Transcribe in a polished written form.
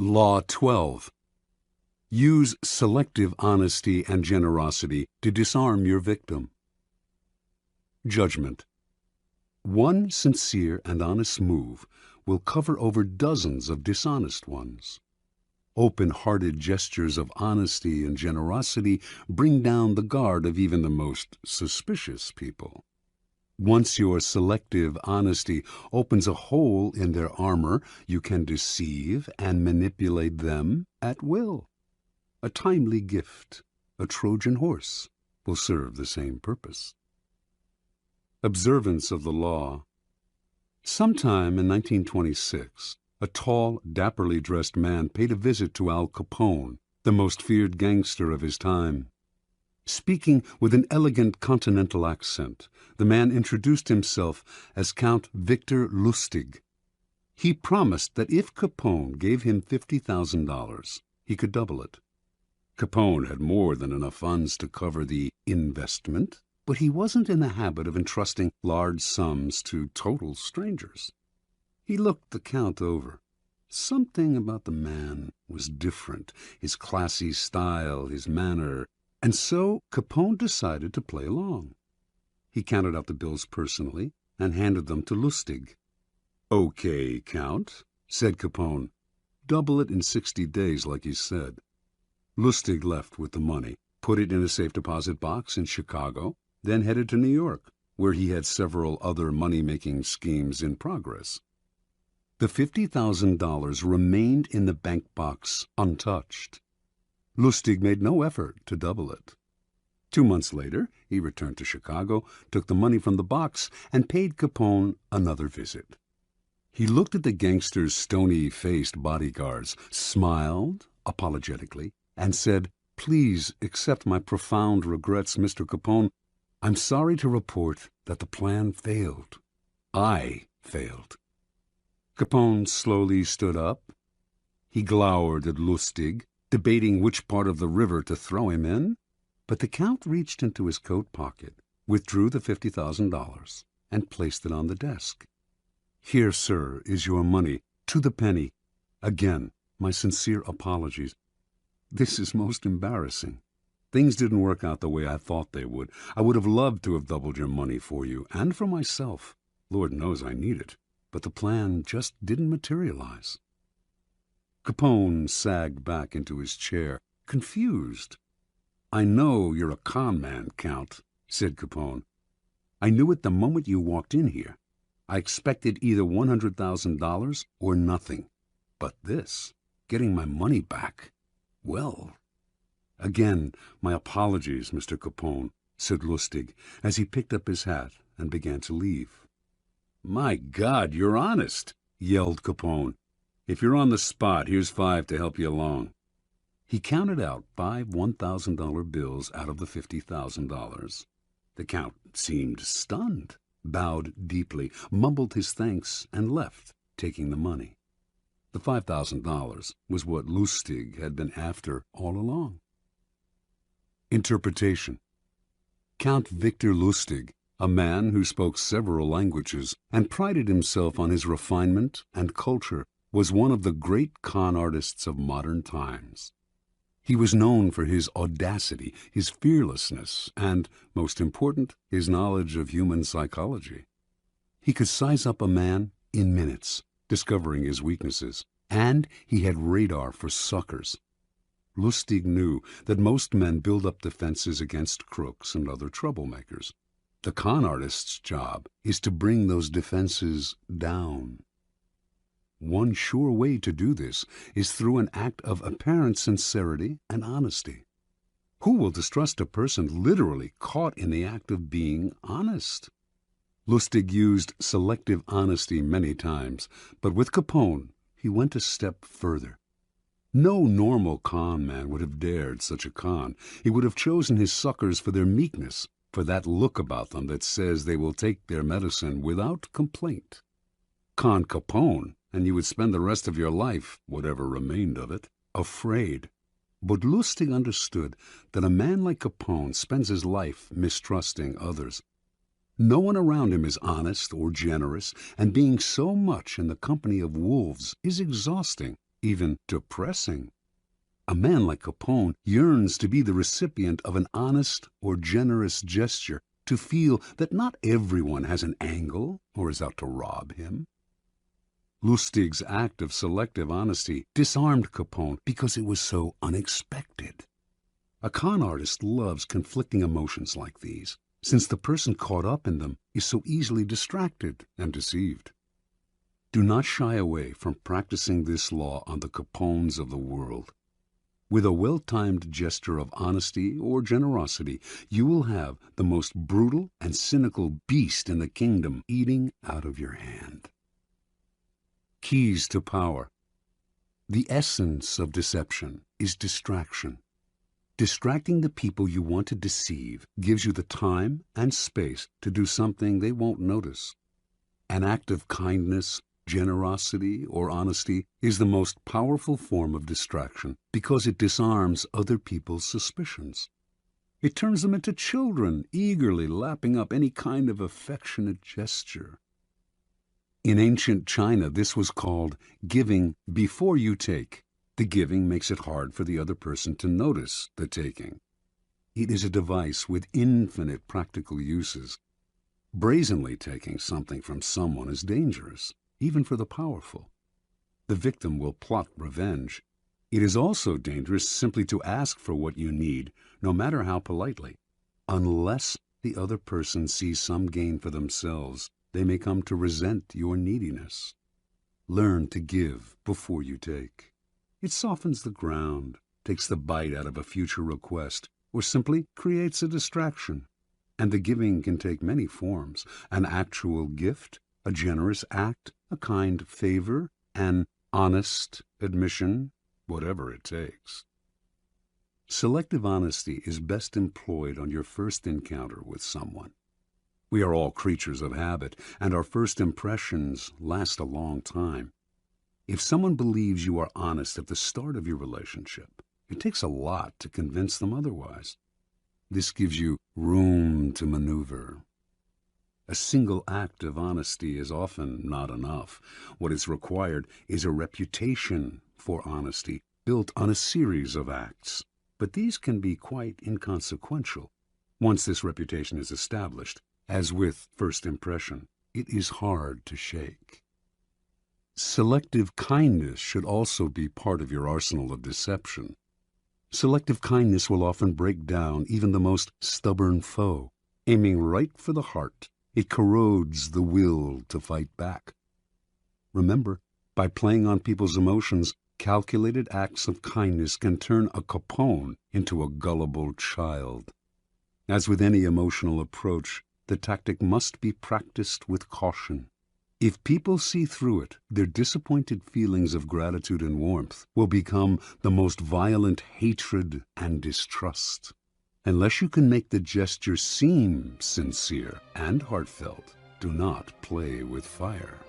Law 12. Use selective honesty and generosity to disarm your victim. Judgment. One sincere and honest move will cover over dozens of dishonest ones. Open-hearted gestures of honesty and generosity bring down the guard of even the most suspicious people. Once your selective honesty opens a hole in their armor, you can deceive and manipulate them at will. A timely gift, a Trojan horse, will serve the same purpose. Observance of the law. Sometime in 1926, a tall, dapperly dressed man paid a visit to Al Capone, the most feared gangster of his time. Speaking with an elegant continental accent, the man introduced himself as Count Victor Lustig. He promised that if Capone gave him $50,000, he could double it. Capone had more than enough funds to cover the investment, but he wasn't in the habit of entrusting large sums to total strangers. He looked the Count over. Something about the man was different, his classy style, his manner, and so Capone decided to play along. He counted out the bills personally and handed them to Lustig. "Okay, Count," said Capone. "Double it in 60 days like you said." Lustig left with the money, put it in a safe deposit box in Chicago, then headed to New York, where he had several other money-making schemes in progress. The $50,000 remained in the bank box untouched. Lustig made no effort to double it. 2 months later, he returned to Chicago, took the money from the box, and paid Capone another visit. He looked at the gangster's stony-faced bodyguards, smiled apologetically, and said, "Please accept my profound regrets, Mr. Capone. I'm sorry to report that the plan failed. I failed." Capone slowly stood up. He glowered at Lustig, debating which part of the river to throw him in, but the Count reached into his coat pocket, withdrew the $50,000, and placed it on the desk. "Here, sir, is your money, to the penny. Again, my sincere apologies. This is most embarrassing. Things didn't work out the way I thought they would. I would have loved to have doubled your money for you, and for myself. Lord knows I need it, but the plan just didn't materialize." Capone sagged back into his chair, confused. "I know you're a con man, Count," said Capone. "I knew it the moment you walked in here. I expected either $100,000 or nothing. But this, getting my money back, well—" "Again, my apologies, Mr. Capone," said Lustig, as he picked up his hat and began to leave. "My God, you're honest!" yelled Capone. "If you're on the spot, here's 5 to help you along." He counted out 5 $1,000 bills out of the $50,000. The Count seemed stunned, bowed deeply, mumbled his thanks, and left, taking the money. The $5,000 was what Lustig had been after all along. Interpretation. Count Victor Lustig, a man who spoke several languages and prided himself on his refinement and culture, was one of the great con artists of modern times. He was known for his audacity, his fearlessness, and, most important, his knowledge of human psychology. He could size up a man in minutes, discovering his weaknesses, and he had radar for suckers. Lustig knew that most men build up defenses against crooks and other troublemakers. The con artist's job is to bring those defenses down. One sure way to do this is through an act of apparent sincerity and honesty. Who will distrust a person literally caught in the act of being honest? Lustig used selective honesty many times, but with Capone he went a step further. No normal con man would have dared such a con. He would have chosen his suckers for their meekness, for that look about them that says they will take their medicine without complaint. Con Capone, and you would spend the rest of your life, whatever remained of it, afraid. But Lustig understood that a man like Capone spends his life mistrusting others. No one around him is honest or generous, and being so much in the company of wolves is exhausting. even depressing. A man like Capone yearns to be the recipient of an honest or generous gesture, to feel that not everyone has an angle or is out to rob him. Lustig's act of selective honesty disarmed Capone because it was so unexpected. A con artist loves conflicting emotions like these, since the person caught up in them is so easily distracted and deceived. Do not shy away from practicing this law on the Capones of the world. With a well-timed gesture of honesty or generosity, you will have the most brutal and cynical beast in the kingdom eating out of your hand. Keys to power. The essence of deception is distraction. Distracting the people you want to deceive gives you the time and space to do something they won't notice. An act of kindness, generosity, or honesty is the most powerful form of distraction because it disarms other people's suspicions. It turns them into children, eagerly lapping up any kind of affectionate gesture. In ancient China, this was called giving before you take. The giving makes it hard for the other person to notice the taking. It is a device with infinite practical uses. Brazenly taking something from someone is dangerous, even for the powerful. The victim will plot revenge. It is also dangerous simply to ask for what you need, no matter how politely. Unless the other person sees some gain for themselves, they may come to resent your neediness. Learn to give before you take. It softens the ground, takes the bite out of a future request, or simply creates a distraction. And the giving can take many forms: an actual gift, a generous act, a kind favor, an honest admission, whatever it takes. Selective honesty is best employed on your first encounter with someone. We are all creatures of habit, and our first impressions last a long time. If someone believes you are honest at the start of your relationship, it takes a lot to convince them otherwise. This gives you room to maneuver. A single act of honesty is often not enough. What is required is a reputation for honesty built on a series of acts. But these can be quite inconsequential. Once this reputation is established, as with first impression, it is hard to shake. Selective kindness should also be part of your arsenal of deception. Selective kindness will often break down even the most stubborn foe. Aiming right for the heart, it corrodes the will to fight back. Remember, by playing on people's emotions, calculated acts of kindness can turn a Capone into a gullible child. As with any emotional approach, the tactic must be practiced with caution. If people see through it, their disappointed feelings of gratitude and warmth will become the most violent hatred and distrust. Unless you can make the gesture seem sincere and heartfelt, do not play with fire.